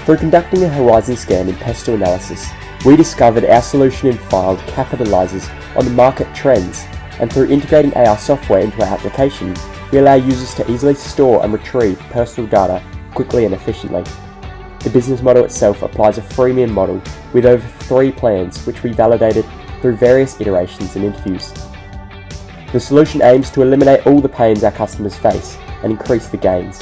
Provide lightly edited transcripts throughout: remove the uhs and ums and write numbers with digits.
Through conducting a horizon scan in pestle analysis, we discovered our solution in FYLD capitalises on the market trends, and through integrating AI software into our application, we allow users to easily store and retrieve personal data quickly and efficiently. The business model itself applies a freemium model with over 3 plans, which we validated through various iterations and interviews. The solution aims to eliminate all the pains our customers face and increase the gains.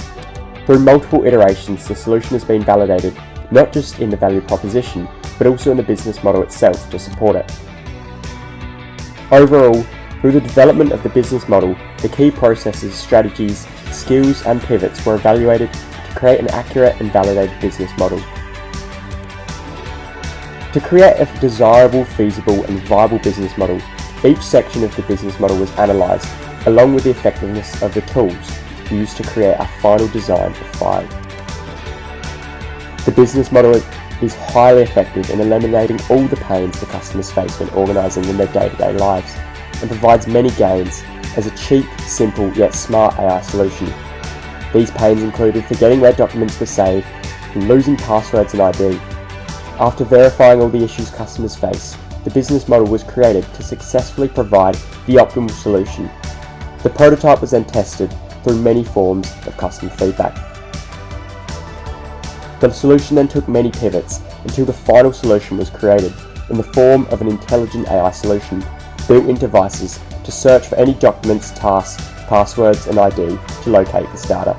Through multiple iterations, the solution has been validated not just in the value proposition, but also in the business model itself to support it. Overall, through the development of the business model, the key processes, strategies, skills and pivots were evaluated to create an accurate and validated business model. To create a desirable, feasible and viable business model, each section of the business model was analysed, along with the effectiveness of the tools used to create our final design of FYLD. The business model is highly effective in eliminating all the pains the customers face when organising in their day-to-day lives, and provides many gains as a cheap, simple yet smart AI solution. These pains included forgetting where documents were saved and losing passwords and ID. After verifying all the issues customers face, the business model was created to successfully provide the optimal solution. The prototype was then tested through many forms of customer feedback. The solution then took many pivots until the final solution was created in the form of an intelligent AI solution built into devices to search for any documents, tasks, passwords and ID to locate this data.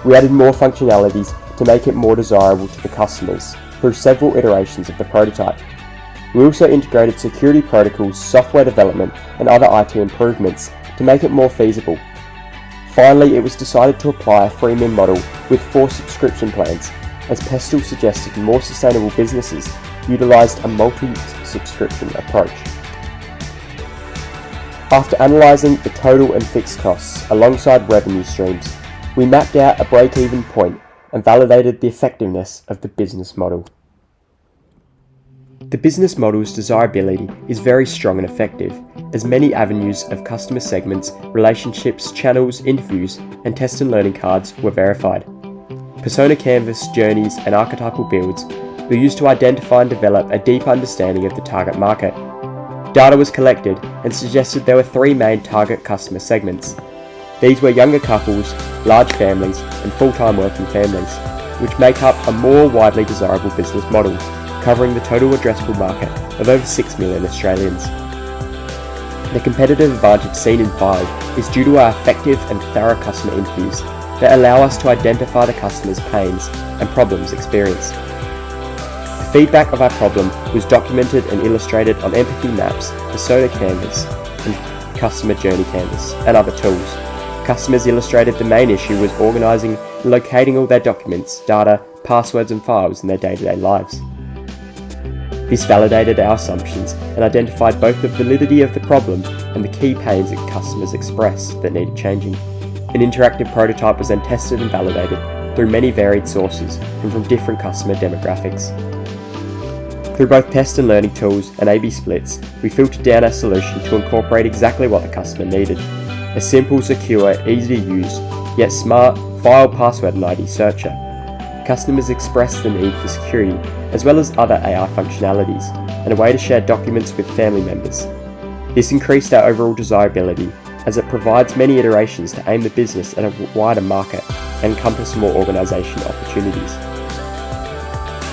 We added more functionalities to make it more desirable to the customers through several iterations of the prototype. We also integrated security protocols, software development and other IT improvements to make it more feasible. Finally, it was decided to apply a freemium model with 4 subscription plans, as Pestle suggested more sustainable businesses utilised a multi-subscription approach. After analysing the total and fixed costs alongside revenue streams, we mapped out a break-even point and validated the effectiveness of the business model. The business model's desirability is very strong and effective, as many avenues of customer segments, relationships, channels, interviews, and test and learning cards were verified. Persona canvas, journeys, and archetypal builds were used to identify and develop a deep understanding of the target market. Data was collected and suggested there were 3 main target customer segments. These were younger couples, large families, and full-time working families, which make up a more widely desirable business model, covering the total addressable market of over 6 million Australians. The competitive advantage seen in FYLD is due to our effective and thorough customer interviews that allow us to identify the customer's pains and problems experienced. The feedback of our problem was documented and illustrated on empathy maps, persona canvas, and customer journey canvas, and other tools. Customers illustrated the main issue was organising and locating all their documents, data, passwords and files in their day-to-day lives. This validated our assumptions and identified both the validity of the problem and the key pains that customers expressed that needed changing. An interactive prototype was then tested and validated through many varied sources and from different customer demographics. Through both test and learning tools and A/B splits, we filtered down our solution to incorporate exactly what the customer needed: a simple, secure, easy to use, yet smart file, password and ID searcher. Customers expressed the need for security, as well as other AI functionalities, and a way to share documents with family members. This increased our overall desirability, as it provides many iterations to aim the business at a wider market and encompass more organisation opportunities.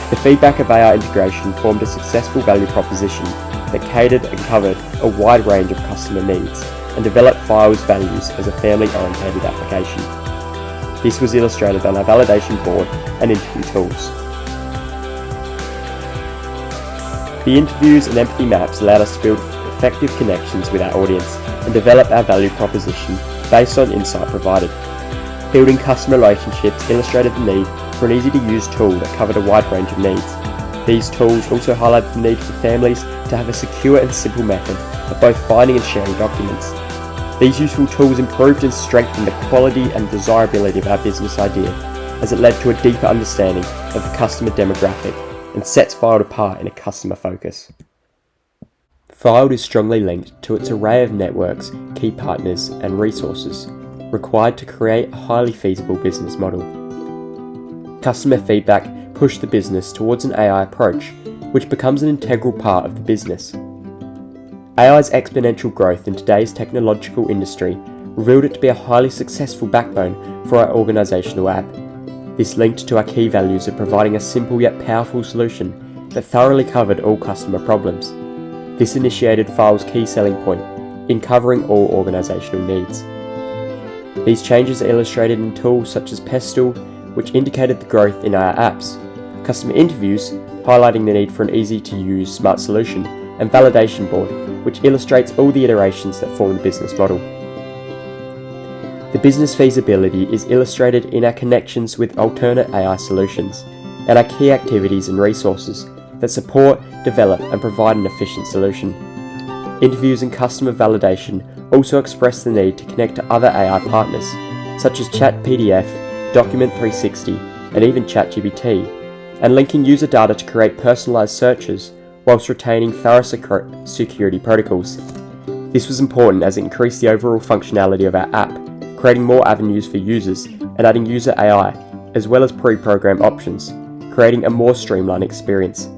The feedback of AI integration formed a successful value proposition that catered and covered a wide range of customer needs and developed FYLD's values as a family-oriented application. This was illustrated on our validation board and interview tools. The interviews and empathy maps allowed us to build effective connections with our audience and develop our value proposition based on insight provided. Building customer relationships illustrated the need for an easy-to-use tool that covered a wide range of needs. These tools also highlighted the need for families to have a secure and simple method of both finding and sharing documents. These useful tools improved and strengthened the quality and desirability of our business idea, as it led to a deeper understanding of the customer demographic and sets FYLD apart in a customer focus. FYLD is strongly linked to its array of networks, key partners and resources required to create a highly feasible business model. customer feedback pushed the business towards an AI approach, which becomes an integral part of the business. AI's exponential growth in today's technological industry revealed it to be a highly successful backbone for our organisational app. This linked to our key values of providing a simple yet powerful solution that thoroughly covered all customer problems. This initiated FYLD's key selling point in covering all organisational needs. These changes are illustrated in tools such as Pestle, which indicated the growth in our apps, customer interviews, highlighting the need for an easy-to-use smart solution, and validation board, which illustrates all the iterations that form the business model. The business feasibility is illustrated in our connections with alternate AI solutions, and our key activities and resources that support, develop, and provide an efficient solution. Interviews and customer validation also express the need to connect to other AI partners, such as ChatPDF, Document 360, and even ChatGPT, and linking user data to create personalized searches whilst retaining thorough security protocols. This was important as it increased the overall functionality of our app, creating more avenues for users and adding user AI, as well as pre-programmed options, creating a more streamlined experience.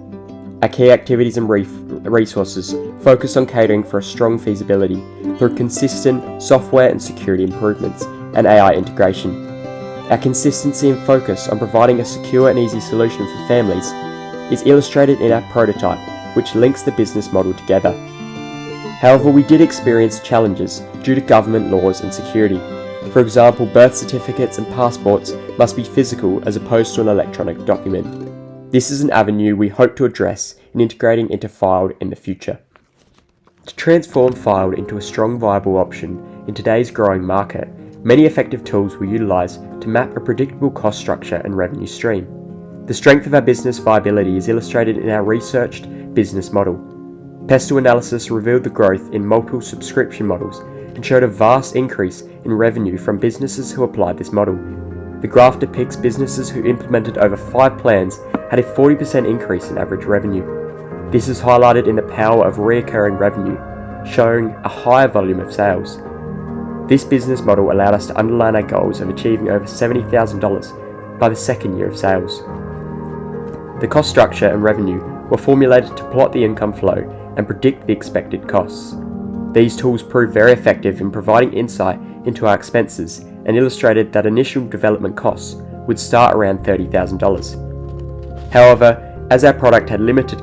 Our key activities and resources focus on catering for a strong feasibility through consistent software and security improvements and AI integration. Our consistency and focus on providing a secure and easy solution for families is illustrated in our prototype, which links the business model together. However, we did experience challenges due to government laws and security. For example, birth certificates and passports must be physical as opposed to an electronic document. This is an avenue we hope to address in integrating into FYLD in the future. To transform FYLD into a strong, viable option in today's growing market, many effective tools were utilised to map a predictable cost structure and revenue stream. The strength of our business viability is illustrated in our researched business model. Pestle analysis revealed the growth in multiple subscription models and showed a vast increase in revenue from businesses who applied this model. The graph depicts businesses who implemented over 5 plans had a 40% increase in average revenue. This is highlighted in the power of recurring revenue, showing a higher volume of sales. This business model allowed us to underline our goals of achieving over $70,000 by the second year of sales. The cost structure and revenue were formulated to plot the income flow and predict the expected costs. These tools proved very effective in providing insight into our expenses and illustrated that initial development costs would start around $30,000. However, as our product had limited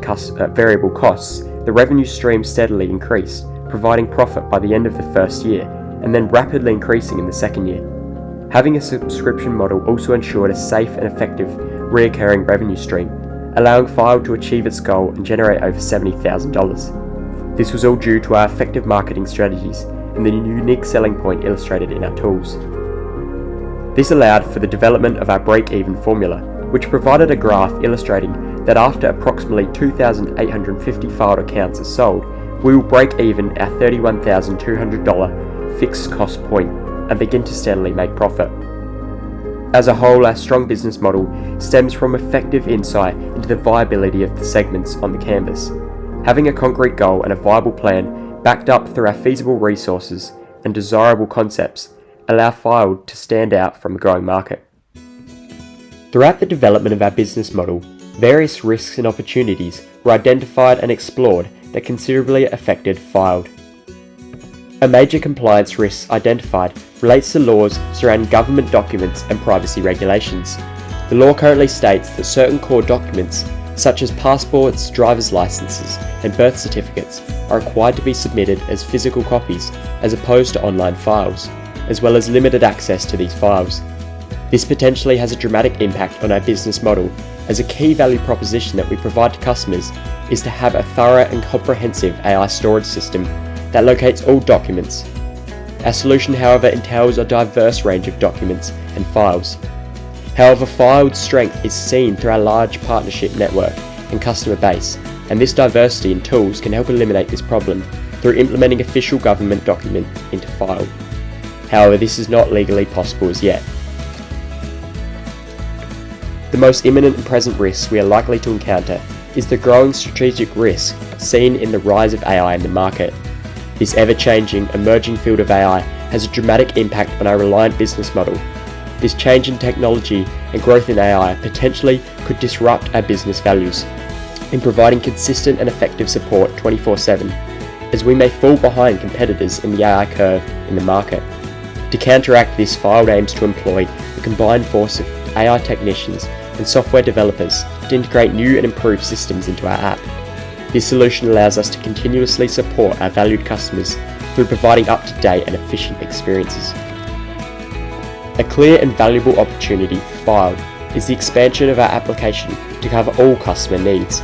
variable costs, the revenue stream steadily increased, providing profit by the end of the first year, and then rapidly increasing in the second year. Having a subscription model also ensured a safe and effective recurring revenue stream, allowing FYLD to achieve its goal and generate over $70,000. This was all due to our effective marketing strategies and the unique selling point illustrated in our tools. This allowed for the development of our break-even formula, which provided a graph illustrating that after approximately 2,850 FYLD accounts are sold, we will break even our $31,200 fixed cost point and begin to steadily make profit. As a whole, our strong business model stems from effective insight into the viability of the segments on the canvas. Having a concrete goal and a viable plan backed up through our feasible resources and desirable concepts allow FYLD to stand out from the growing market. Throughout the development of our business model, various risks and opportunities were identified and explored that considerably affected FYLD. A major compliance risk identified relates to laws surrounding government documents and privacy regulations. The law currently states that certain core documents, such as passports, driver's licenses, and birth certificates, are required to be submitted as physical copies as opposed to online files, as well as limited access to these files. This potentially has a dramatic impact on our business model, as a key value proposition that we provide to customers is to have a thorough and comprehensive AI storage system that locates all documents. Our solution, however, entails a diverse range of documents and files. However, FYLD's strength is seen through our large partnership network and customer base, and this diversity in tools can help eliminate this problem through implementing official government document into FYLD. However, this is not legally possible as yet. The most imminent and present risks we are likely to encounter is the growing strategic risk seen in the rise of AI in the market. This ever-changing, emerging field of AI has a dramatic impact on our reliant business model. This change in technology and growth in AI potentially could disrupt our business values in providing consistent and effective support 24/7, as we may fall behind competitors in the AI curve in the market. To counteract this, FYLD aims to employ the combined force of AI technicians and software developers to integrate new and improved systems into our app. This solution allows us to continuously support our valued customers through providing up-to-date and efficient experiences. A clear and valuable opportunity for FYLD is the expansion of our application to cover all customer needs.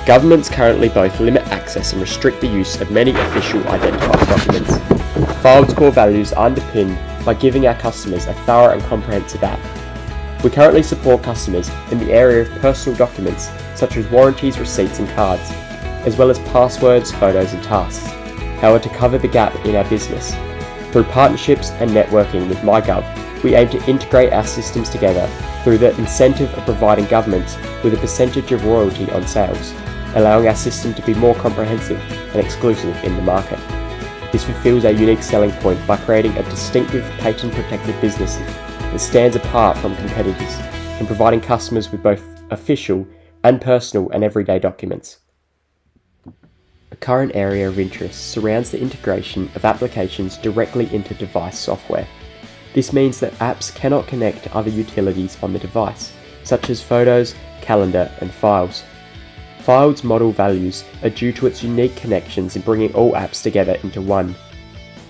Governments currently both limit access and restrict the use of many official identified documents. FYLD's core values are underpinned by giving our customers a thorough and comprehensive app. We currently support customers in the area of personal documents such as warranties, receipts and cards, as well as passwords, photos and tasks. However, to cover the gap in our business, through partnerships and networking with MyGov, we aim to integrate our systems together through the incentive of providing governments with a percentage of royalty on sales, allowing our system to be more comprehensive and exclusive in the market. This fulfills our unique selling point by creating a distinctive patent-protected business that stands apart from competitors and providing customers with both official and personal and everyday documents. A current area of interest surrounds the integration of applications directly into device software. This means that apps cannot connect to other utilities on the device, such as photos, calendar, and files. FYLD's model values are due to its unique connections in bringing all apps together into one.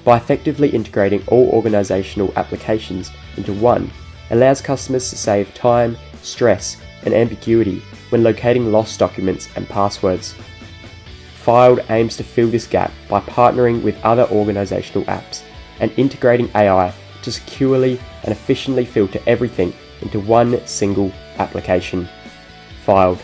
By effectively integrating all organisational applications into one, allows customers to save time, stress, and ambiguity when locating lost documents and passwords. FYLD aims to fill this gap by partnering with other organisational apps and integrating AI to securely and efficiently filter everything into one single application, FYLD.